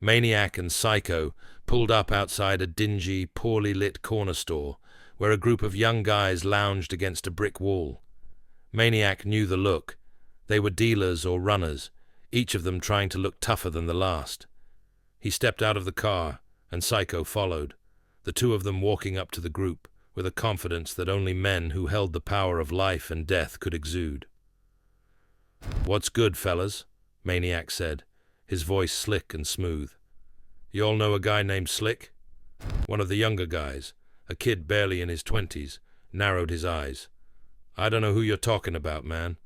Maniac and Psycho pulled up outside a dingy, poorly lit corner store where a group of young guys lounged against a brick wall. Maniac knew the look. They were dealers or runners, each of them trying to look tougher than the last. He stepped out of the car, and Psycho followed, the two of them walking up to the group with a confidence that only men who held the power of life and death could exude. "What's good, fellas?" Maniac said, his voice slick and smooth. "You all know a guy named Slick?" One of the younger guys, a kid barely in his 20s, narrowed his eyes. "I don't know who you're talking about, man."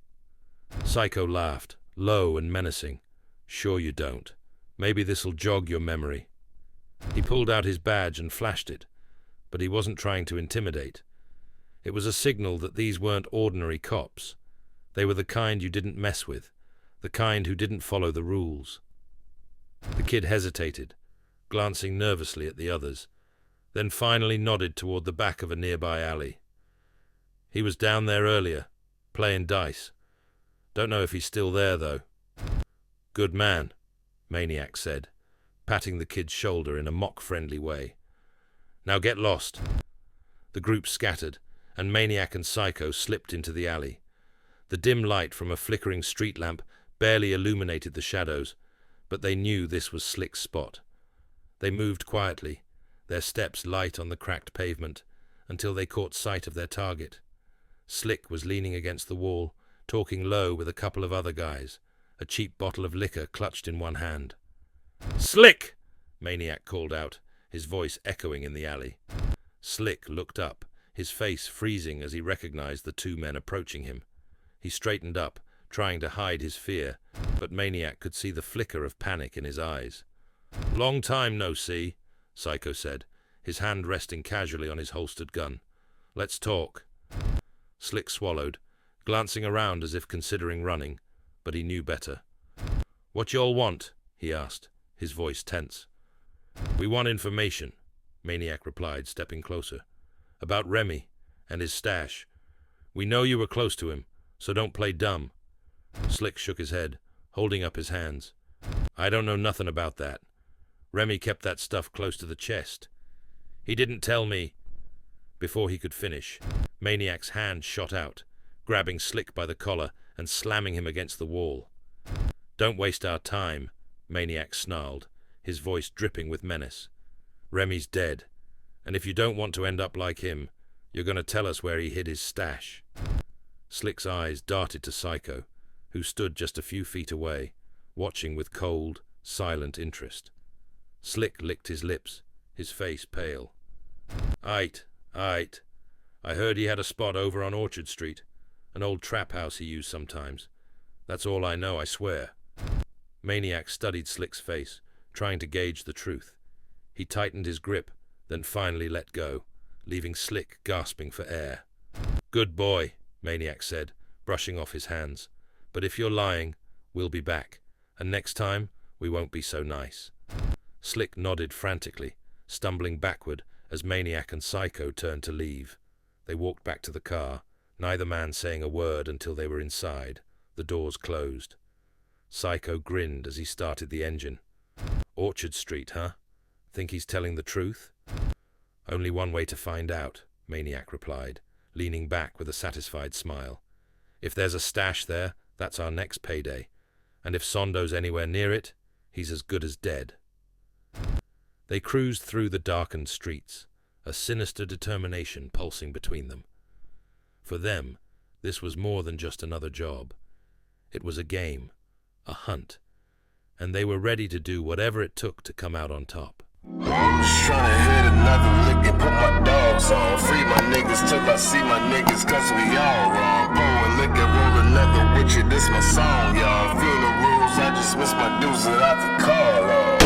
Psycho laughed, low and menacing. "Sure you don't. Maybe this'll jog your memory." He pulled out his badge and flashed it, but he wasn't trying to intimidate. It was a signal that these weren't ordinary cops. They were the kind you didn't mess with, the kind who didn't follow the rules. The kid hesitated, glancing nervously at the others, then finally nodded toward the back of a nearby alley. "He was down there earlier, playing dice. Don't know if he's still there, though." "Good man," Maniac said, patting the kid's shoulder in a mock-friendly way. "Now get lost." The group scattered, and Maniac and Psycho slipped into the alley. The dim light from a flickering street lamp barely illuminated the shadows, but they knew this was Slick's spot. They moved quietly, their steps light on the cracked pavement, until they caught sight of their target. Slick was leaning against the wall, talking low with a couple of other guys, a cheap bottle of liquor clutched in one hand. "Slick!" Maniac called out, his voice echoing in the alley. Slick looked up, his face freezing as he recognized the two men approaching him. He straightened up, trying to hide his fear, but Maniac could see the flicker of panic in his eyes. "Long time no see," Psycho said, his hand resting casually on his holstered gun. "Let's talk." Slick swallowed, glancing around as if considering running, but he knew better. "What y'all want?" he asked, his voice tense. "We want information," Maniac replied, stepping closer. "About Remy and his stash. We know you were close to him, so don't play dumb." Slick shook his head, holding up his hands. "I don't know nothing about that. Remy kept that stuff close to the chest. He didn't tell me." Before he could finish, Maniac's hand shot out, grabbing Slick by the collar and slamming him against the wall. "Don't waste our time," Maniac snarled, his voice dripping with menace. "Remy's dead, and if you don't want to end up like him, you're going to tell us where he hid his stash." Slick's eyes darted to Psycho, who stood just a few feet away, watching with cold, silent interest. Slick licked his lips, his face pale. Aight. I heard he had a spot over on Orchard Street, an old trap house he used sometimes. That's all I know, I swear." Maniac studied Slick's face, trying to gauge the truth. He tightened his grip, then finally let go, leaving Slick gasping for air. "Good boy," Maniac said, brushing off his hands. "But if you're lying, we'll be back, and next time we won't be so nice." Slick nodded frantically, stumbling backward as Maniac and Psycho turned to leave. They walked back to the car, neither man saying a word until they were inside, the doors closed. Psycho grinned as he started the engine. "Orchard Street, huh? Think he's telling the truth?" "Only one way to find out," Maniac replied, leaning back with a satisfied smile. "If there's a stash there, that's our next payday. And if Sondo's anywhere near it, he's as good as dead." They cruised through the darkened streets, a sinister determination pulsing between them. For them, this was more than just another job. It was a game, a hunt, and they were ready to do whatever it took to come out on top. I'm just tryna hit another lick and put my dogs on. Free my niggas till I see my niggas, cause we all wrong. Pour a lick and roll another with you, this my song, y'all. Funerals, I just miss my dudes that I could call on.